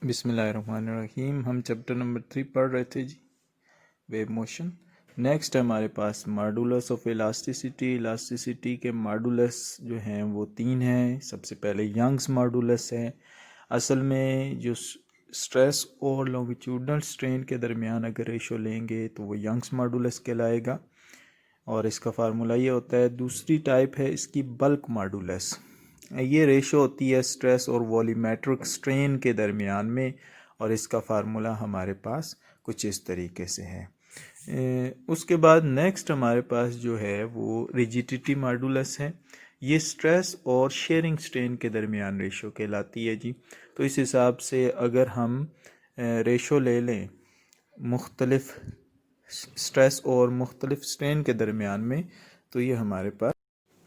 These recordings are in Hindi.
बिस्मिल्लाहिर्रहमानिर्रहीम। हम चैप्टर नंबर 3 पढ़ रहे थे जी, वेव मोशन। नेक्स्ट हमारे पास मॉडुलस ऑफ इलास्टिसिटी। इलास्टिसिटी के मॉडुलस जो हैं वो 3 हैं। सबसे पहले यंग्स मॉडुलस है। असल में जो स्ट्रेस और लॉन्गिट्यूडनल स्ट्रेन के दरमियान अगर रेशो लेंगे तो वो यंग्स मॉडुलस कहलाएगा और इसका फार्मूला ये होता है। दूसरी टाइप है इसकी बल्क मॉडुलस। ये रेशो होती है स्ट्रेस और वॉल्यूमेट्रिक स्ट्रेन के दरमियान में और इसका फार्मूला हमारे पास कुछ इस तरीके से है। उसके बाद नेक्स्ट हमारे पास जो है वो रिजिडिटी मॉडुलस है। ये स्ट्रेस और शेयरिंग स्ट्रेन के दरमियान रेशो कहलाती है जी। तो इस हिसाब से अगर हम रेशो ले लें मुख्तलिफ स्ट्रेस और मुख्तलिफ स्ट्रेन के दरमियान में, तो ये हमारे पास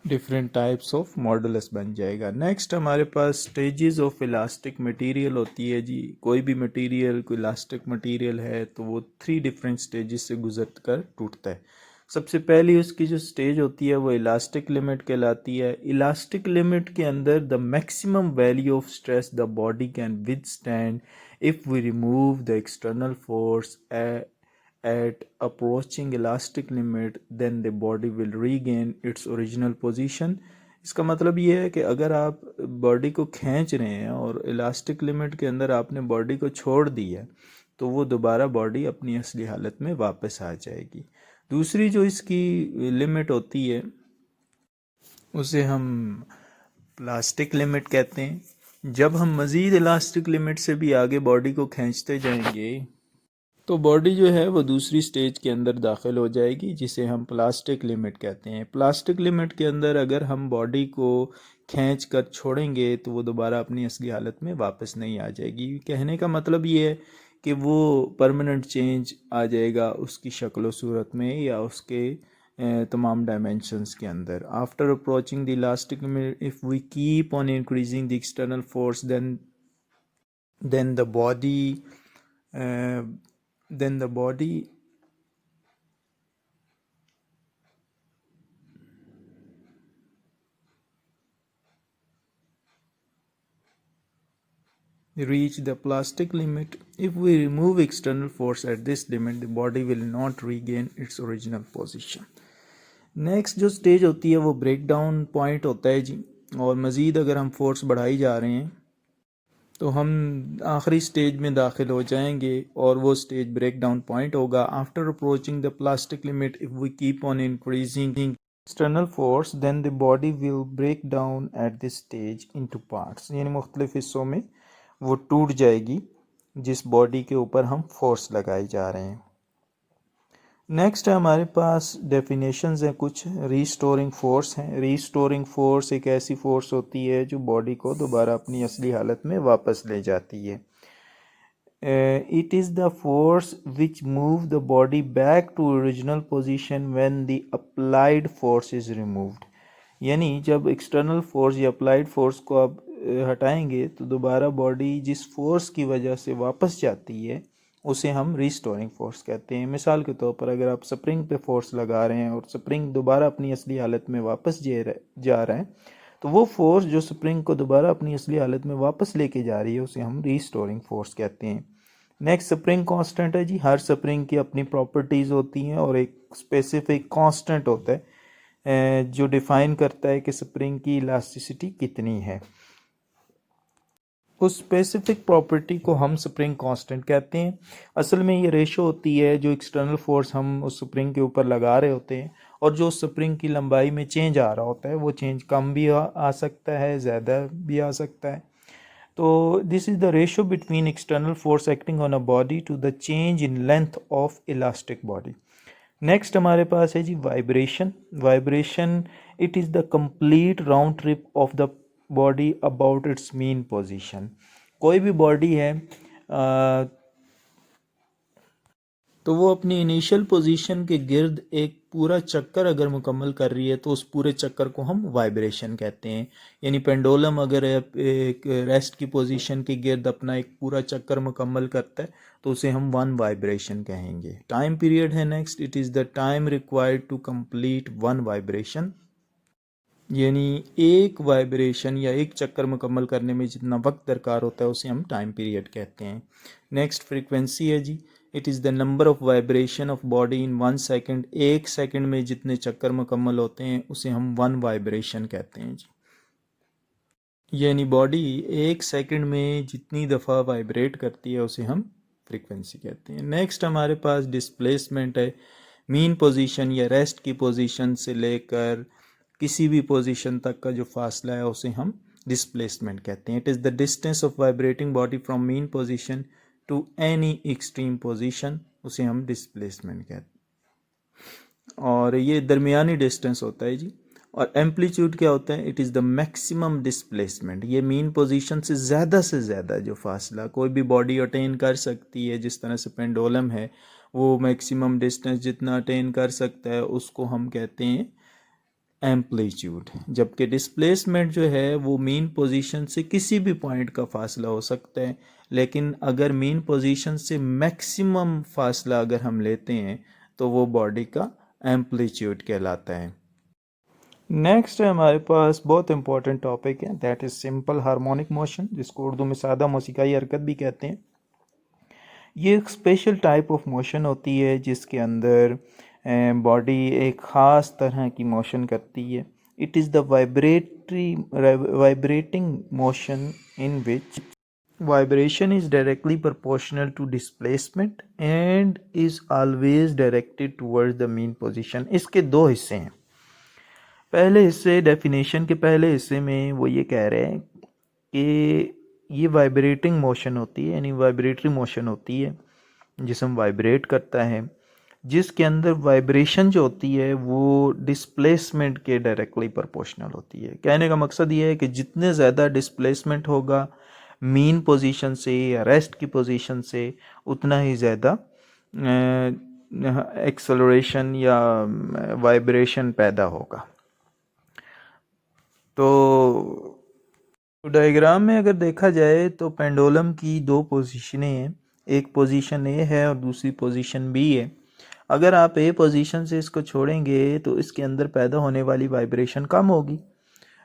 डिफरेंट टाइप्स ऑफ मॉडुलस बन जाएगा। नेक्स्ट हमारे पास स्टेजेस ऑफ इलास्टिक मटेरियल होती है जी। कोई भी मटेरियल, कोई इलास्टिक मटेरियल है तो वो 3 डिफरेंट स्टेजेस से गुजर कर टूटता है। सबसे पहली उसकी जो स्टेज होती है वो इलास्टिक लिमिट कहलाती है। इलास्टिक लिमिट के अंदर the maximum value of stress the body can withstand if we remove the external force at approaching elastic limit, then the body will regain its original position। इसका मतलब ये है कि अगर आप बॉडी को खींच रहे हैं और इलास्टिक लिमिट के अंदर आपने बॉडी को छोड़ दी है तो वो दोबारा बॉडी अपनी असली हालत में वापस आ जाएगी। दूसरी जो इसकी लिमिट होती है उसे हम प्लास्टिक लिमिट कहते हैं। जब हम मज़ीद इलास्टिक लिमिट से भी आगे बॉडी को खींचते जाएंगे तो बॉडी जो है वो दूसरी स्टेज के अंदर दाखिल हो जाएगी जिसे हम प्लास्टिक लिमिट कहते हैं। प्लास्टिक लिमिट के अंदर अगर हम बॉडी को खींच कर छोड़ेंगे तो वो दोबारा अपनी असली हालत में वापस नहीं आ जाएगी। कहने का मतलब ये है कि वो परमानेंट चेंज आ जाएगा उसकी शक्ल सूरत में या उसके तमाम डायमेंशंस के अंदर। After approaching the elastic limit if we keep on increasing the external force then the body uh, then the body reach the plastic limit. If we remove external force at this limit, the body will not regain its original position। Next जो स्टेज होती है वो ब्रेक डाउन पॉइंट होता है जी। और मज़ीद अगर हम फोर्स बढ़ाई जा रहे हैं तो हम आखिरी स्टेज में दाखिल हो जाएंगे और वो स्टेज ब्रेक डाउन पॉइंट होगा। After approaching the plastic limit if we keep on increasing external force then the body will break down at this stage into parts, यानी मुख्तलिफ हिस्सों में वो टूट जाएगी जिस बॉडी के ऊपर हम फोर्स लगाए जा रहे हैं। नेक्स्ट है हमारे पास डेफिनेशंस हैं कुछ। रीस्टोरिंग फोर्स हैं। रीस्टोरिंग फोर्स एक ऐसी फोर्स होती है जो बॉडी को दोबारा अपनी असली हालत में वापस ले जाती है। It is the force which move the body back to original position when the applied force is removed, यानी जब एक्सटर्नल फोर्स या अप्लाइड फोर्स को आप हटाएंगे तो दोबारा बॉडी जिस फोर्स की वजह से वापस जाती है उसे हम रिस्टोरिंग फोर्स कहते हैं। मिसाल के तौर पर अगर आप स्प्रिंग पे फोर्स लगा रहे हैं और स्प्रिंग दोबारा अपनी असली हालत में वापस जा रहा है तो वो फोर्स जो स्प्रिंग को दोबारा अपनी असली हालत में वापस लेके जा रही है उसे हम रिस्टोरिंग फोर्स कहते हैं। नेक्स्ट स्प्रिंग कांस्टेंट है जी। हर स्प्रिंग की अपनी प्रॉपर्टीज़ होती हैं और एक स्पेसिफिक कांस्टेंट होता है जो डिफाइन करता है कि स्प्रिंग की इलास्टिसिटी कितनी है। उस स्पेसिफिक प्रॉपर्टी को हम स्प्रिंग कांस्टेंट कहते हैं। असल में ये रेशो होती है जो एक्सटर्नल फोर्स हम उस स्प्रिंग के ऊपर लगा रहे होते हैं और जो स्प्रिंग की लंबाई में चेंज आ रहा होता है वो चेंज कम भी आ सकता है, ज़्यादा भी आ सकता है। तो this is the ratio between external force acting on a body to the change in length of elastic body. Next हमारे पास है जी vibration. Vibration it is the complete round trip of the body about its mean position. कोई भी बॉडी है तो वो अपनी इनिशियल पोजीशन के गिर्द एक पूरा चक्कर अगर मुकम्मल कर रही है तो उस पूरे चक्कर को हम वाइब्रेशन कहते हैं। यानी पेंडुलम अगर एक रेस्ट की पोजीशन के गिर्द अपना एक पूरा चक्कर मुकम्मल करता है तो उसे हम 1 वाइब्रेशन कहेंगे। टाइम पीरियड है next. It is the time required to complete 1 vibration. यानी एक वाइब्रेशन या एक चक्कर मुकम्मल करने में जितना वक्त दरकार होता है उसे हम टाइम पीरियड कहते हैं। नेक्स्ट फ्रीक्वेंसी है जी, it is the number of vibration of body in 1 second. एक सेकंड में जितने चक्कर मुकम्मल होते हैं उसे हम 1 वाइब्रेशन कहते हैं जी। यानी बॉडी एक सेकंड में जितनी दफ़ा वाइब्रेट करती है उसे हम फ्रीक्वेंसी कहते हैं। नेक्स्ट हमारे पास डिस्प्लेसमेंट है। मीन पोजीशन या रेस्ट की पोजीशन से लेकर किसी भी पोजीशन तक का जो फासला है उसे हम डिस्प्लेसमेंट कहते हैं। It is the distance of vibrating body from mean position to any extreme position, उसे हम डिस्प्लेसमेंट कहते हैं। और ये दरमियानी डिस्टेंस होता है जी। और एम्पलीट्यूड क्या होता है? It is the maximum displacement. ये मीन पोजीशन से ज़्यादा जो फासला कोई भी बॉडी अटेन कर सकती है, जिस तरह से पेंडुलम है वो मैक्सिमम डिस्टेंस जितना अटेन कर सकता है उसको हम कहते हैं एम्पलीट्यूड। जबकि डिस्प्लेसमेंट जो है वो मीन पोजीशन से किसी भी पॉइंट का फासला हो सकता है, लेकिन अगर मीन पोजीशन से मैक्सिमम फासला अगर हम लेते हैं तो वो बॉडी का एम्पलीट्यूड कहलाता है। नेक्स्ट है हमारे पास बहुत इंपॉर्टेंट टॉपिक है, that is simple harmonic motion, जिसको उर्दू में सादा मौसीकाई हरकत भी कहते हैं। ये एक स्पेशल टाइप ऑफ मोशन होती है जिसके अंदर बॉडी एक ख़ास तरह की मोशन करती है। It is the vibrating motion in which vibration is directly proportional to displacement and is always directed towards the mean position। इसके दो हिस्से हैं। पहले हिस्से, डेफिनेशन के पहले हिस्से में वो ये कह रहे हैं कि ये वाइब्रेटिंग मोशन होती है, यानी वाइब्रेटरी मोशन होती है, जिसम वाइब्रेट करता है, जिसके अंदर वाइब्रेशन जो होती है वो डिस्प्लेसमेंट के डायरेक्टली प्रोपोर्शनल होती है। कहने का मकसद ये है कि जितने ज़्यादा डिस्प्लेसमेंट होगा मीन पोजीशन से या रेस्ट की पोजीशन से, उतना ही ज़्यादा एक्सेलरेशन या वाइब्रेशन पैदा होगा। तो डायग्राम में अगर देखा जाए तो पेंडुलम की दो पोजीशनें हैं, एक पोजीशन ए है और दूसरी पोजीशन बी है। अगर आप ए पोजीशन से इसको छोड़ेंगे तो इसके अंदर पैदा होने वाली वाइब्रेशन कम होगी,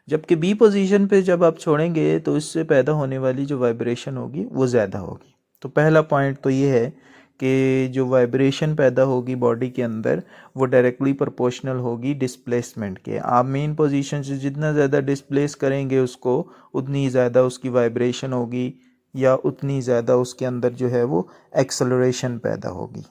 जबकि बी पोजीशन पे जब आप छोड़ेंगे तो इससे पैदा होने वाली जो वाइब्रेशन होगी वो ज़्यादा होगी। तो पहला पॉइंट तो ये है कि जो वाइब्रेशन पैदा होगी बॉडी के अंदर वो डायरेक्टली प्रोपोर्शनल होगी डिस्प्लेसमेंट के। आप मेन पोजीशन से जितना ज़्यादा डिस्प्लेस करेंगे उसको, उतनी ज़्यादा उसकी वाइब्रेशन होगी या उतनी ज़्यादा उसके अंदर जो है वो एक्सेलरेशन पैदा होगी।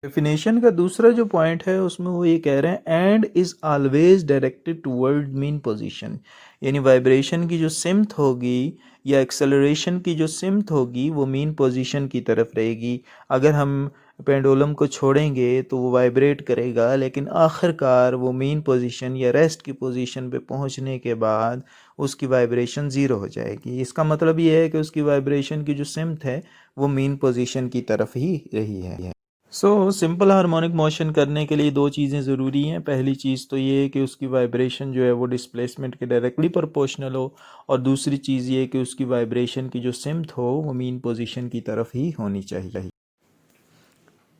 डेफिनेशन का दूसरा जो पॉइंट है उसमें वो ये कह रहे हैं and is always directed toward mean position, यानी वाइब्रेशन की जो सिमत होगी या एक्सेलरेशन की जो सिमत होगी वो मीन पोजीशन की तरफ रहेगी। अगर हम पेंडुलम को छोड़ेंगे तो वो वाइब्रेट करेगा, लेकिन आखिरकार वो मीन पोजीशन या रेस्ट की पोजीशन पे पहुंचने के बाद उसकी वाइब्रेशन ज़ीरो हो जाएगी। इसका मतलब ये है कि उसकी वाइब्रेशन की जो सिमत है वो मीन पोजीशन की तरफ ही रही है। सिंपल हार्मोनिक मोशन करने के लिए दो चीज़ें ज़रूरी हैं। पहली चीज़ तो ये है कि उसकी वाइब्रेशन जो है वो डिस्प्लेसमेंट के डायरेक्टली प्रोपोर्शनल हो, और दूसरी चीज़ ये है कि उसकी वाइब्रेशन की जो सिमत हो वो मीन पोजीशन की तरफ ही होनी चाहिए।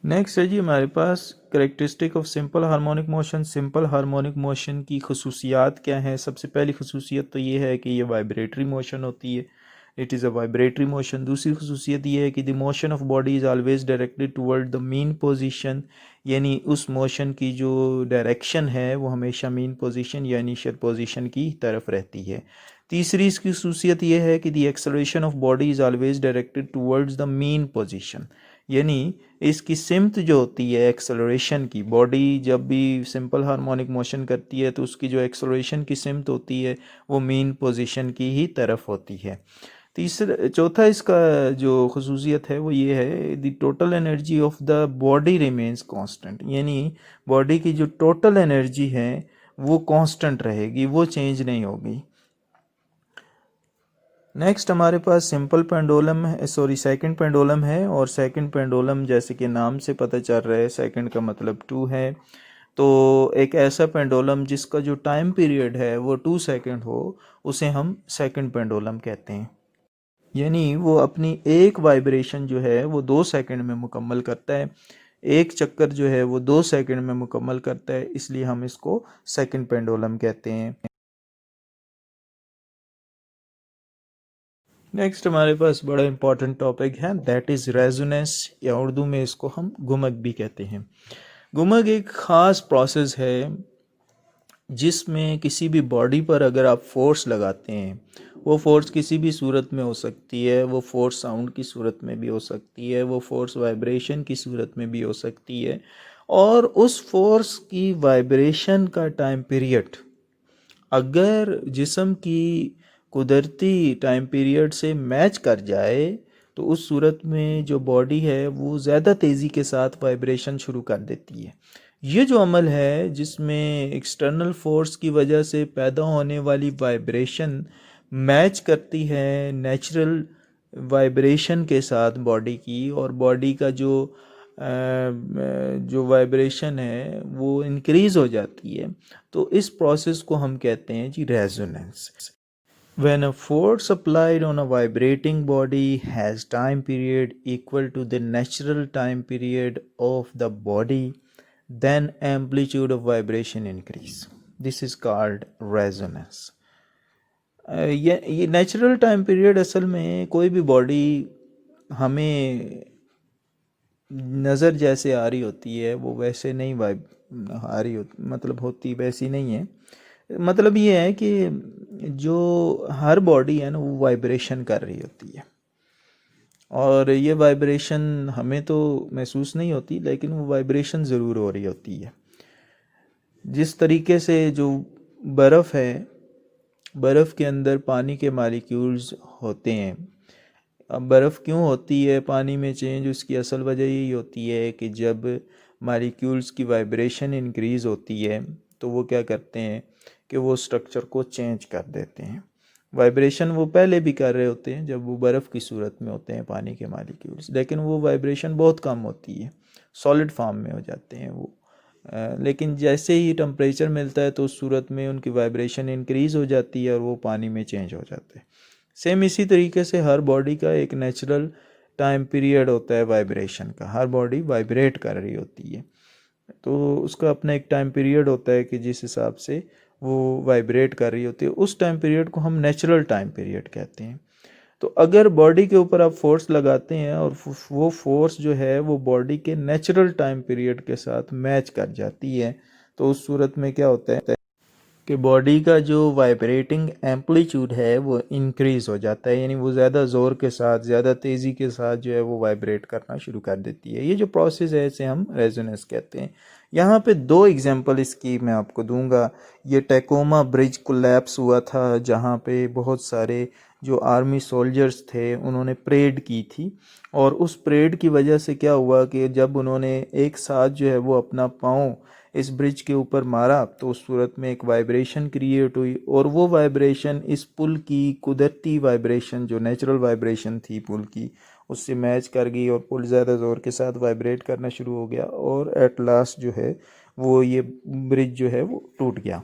नेक्स्ट है जी हमारे पास characteristic of simple harmonic motion. Simple harmonic motion की खसूसियात क्या हैं? सबसे पहली खसूसियत तो ये है कि ये वाइब्रेटरी मोशन होती है, it is a vibratory motion. दूसरी खसूसियत ये है कि the motion of body is always directed toward the mean position, यानी उस मोशन की जो डायरेक्शन है वो हमेशा मीन पोजीशन या इनिशियल पोजीशन की तरफ रहती है। तीसरी इसकी खसूसियत ये है कि the acceleration of body is always directed towards the mean position, यानी इसकी सिमत जो होती है एक्सेलरेशन की, बॉडी जब भी सिंपल हार्मोनिक मोशन करती है तो उसकी जो एक्सेलरेशन की सिमत होती है वो मीन पोजीशन की ही तरफ होती है। चौथा इसका जो खसूसियत है वो ये है, the total energy of the body remains constant, यानी बॉडी की जो टोटल एनर्जी है वो कांस्टेंट रहेगी, वो चेंज नहीं होगी। नेक्स्ट हमारे पास सिंपल पेंडुलम है, सेकंड पेंडुलम है, और सेकंड पेंडुलम जैसे कि नाम से पता चल रहा है सेकंड का मतलब 2 है। तो एक ऐसा पेंडुलम जिसका जो टाइम पीरियड है वो 2 सेकंड हो उसे हम सेकंड पेंडुलम कहते हैं, यानी वो अपनी एक वाइब्रेशन जो है वो 2 सेकंड में मुकम्मल करता है। एक चक्कर जो है वो 2 सेकंड में मुकम्मल करता है, इसलिए हम इसको सेकंड पेंडुलम कहते हैं। नेक्स्ट हमारे पास बड़ा इंपॉर्टेंट टॉपिक है, दैट इज़ रेजोनेंस, या उर्दू में इसको हम गुमक भी कहते हैं। गुमक एक ख़ास प्रोसेस है जिसमें किसी भी बॉडी पर अगर आप फोर्स लगाते हैं, वो फोर्स किसी भी सूरत में हो सकती है, वो फोर्स साउंड की सूरत में भी हो सकती है, वो फोर्स वाइब्रेशन की सूरत में भी हो सकती है, और उस फोर्स की वाइब्रेशन का टाइम पीरियड अगर जिस्म की कुदरती टाइम पीरियड से मैच कर जाए तो उस सूरत में जो बॉडी है वो ज़्यादा तेज़ी के साथ वाइब्रेशन शुरू कर देती है। ये जो अमल है जिसमें एक्सटर्नल फोर्स की वजह से पैदा होने वाली वाइब्रेशन मैच करती है नेचुरल वाइब्रेशन के साथ बॉडी की, और बॉडी का जो वाइब्रेशन है वो इंक्रीज़ हो जाती है, तो इस प्रोसेस को हम कहते हैं जी resonance. When a force applied on a vibrating body has time period equal to the natural time period of the body, then amplitude of vibration increase. This is called resonance. ये नेचुरल टाइम पीरियड असल में कोई भी बॉडी हमें नज़र जैसे आ रही होती है वो वैसे नहीं आ रही मतलब होती वैसी नहीं है। मतलब ये है कि जो हर बॉडी है ना वो वाइब्रेशन कर रही होती है, और ये वाइब्रेशन हमें तो महसूस नहीं होती लेकिन वो वाइब्रेशन ज़रूर हो रही होती है। जिस तरीके से जो बर्फ़ है, बर्फ़ के अंदर पानी के मालिक्यूल्स होते हैं। अब बर्फ़ क्यों होती है पानी में चेंज, उसकी असल वजह यही होती है कि जब मालिक्यूल्स की वाइब्रेशन इंक्रीज़ होती है तो वो क्या करते हैं कि वो स्ट्रक्चर को चेंज कर देते हैं। वाइब्रेशन वो पहले भी कर रहे होते हैं जब वो बर्फ़ की सूरत में होते हैं पानी के मालिक्यूल्स, लेकिन वो वाइब्रेशन बहुत कम होती है, सॉलिड फॉर्म में हो जाते हैं वो। लेकिन जैसे ही टेम्परेचर मिलता है तो उस सूरत में उनकी वाइब्रेशन इंक्रीज़ हो जाती है और वो पानी में चेंज हो जाते हैं। सेम इसी तरीके से हर बॉडी का एक नेचुरल टाइम पीरियड होता है वाइब्रेशन का। हर बॉडी वाइब्रेट कर रही होती है तो उसका अपना एक टाइम पीरियड होता है कि जिस हिसाब से वो वाइब्रेट कर रही होती है, उस टाइम पीरियड को हम नेचुरल टाइम पीरियड कहते हैं। तो अगर बॉडी के ऊपर आप फोर्स लगाते हैं और वो फोर्स जो है वो बॉडी के नेचुरल टाइम पीरियड के साथ मैच कर जाती है, तो उस सूरत में क्या होता है कि बॉडी का जो वाइब्रेटिंग एम्पलीट्यूड है वो इंक्रीज़ हो जाता है, यानी वो ज़्यादा ज़ोर के साथ, ज़्यादा तेज़ी के साथ जो है वो वाइब्रेट करना शुरू कर देती है। ये जो प्रोसेस है इसे हम रेजोनेंस कहते हैं। यहाँ पे 2 एग्जांपल इसकी मैं आपको दूंगा। ये टैकोमा ब्रिज कोलैप्स हुआ था जहाँ पे बहुत सारे जो आर्मी सोल्जर्स थे उन्होंने परेड की थी, और उस परेड की वजह से क्या हुआ कि जब उन्होंने एक साथ जो है वो अपना पाँव इस ब्रिज के ऊपर मारा तो उस सूरत में एक वाइब्रेशन क्रिएट हुई, और वो वाइब्रेशन इस पुल की कुदरती वाइब्रेशन जो नेचुरल वाइब्रेशन थी पुल की उससे मैच कर गई, और पुल ज़्यादा ज़ोर के साथ वाइब्रेट करना शुरू हो गया, और एट लास्ट जो है वो ये ब्रिज जो है वो टूट गया।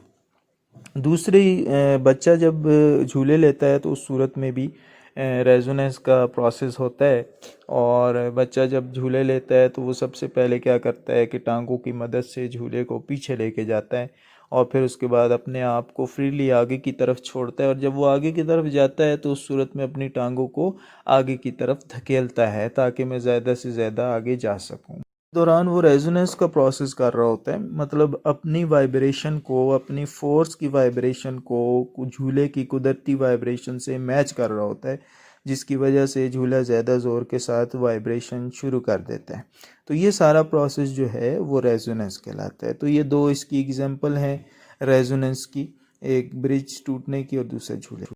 दूसरी बच्चा जब झूले लेता है तो उस सूरत में भी रेजोनेंस का प्रोसेस होता है, और बच्चा जब झूले लेता है तो वो सबसे पहले क्या करता है कि टांगों की मदद से झूले को पीछे लेके जाता है, और फिर उसके बाद अपने आप को फ्रीली आगे की तरफ छोड़ता है, और जब वो आगे की तरफ जाता है तो उस सूरत में अपनी टांगों को आगे की तरफ धकेलता है ताकि मैं ज़्यादा से ज़्यादा आगे जा सकूं। दौरान वो रेजोनेंस का प्रोसेस कर रहा होता है, मतलब अपनी वाइब्रेशन को, अपनी फोर्स की वाइब्रेशन को झूले की कुदरती वाइब्रेशन से मैच कर रहा होता है, जिसकी वजह से झूला ज़्यादा ज़ोर के साथ वाइब्रेशन शुरू कर देता है। तो ये सारा प्रोसेस जो है वो रेजोनेंस कहलाता है। तो ये 2 इसकी एग्जांपल हैं रेजोनेंस की, एक ब्रिज टूटने की और दूसरा झूले।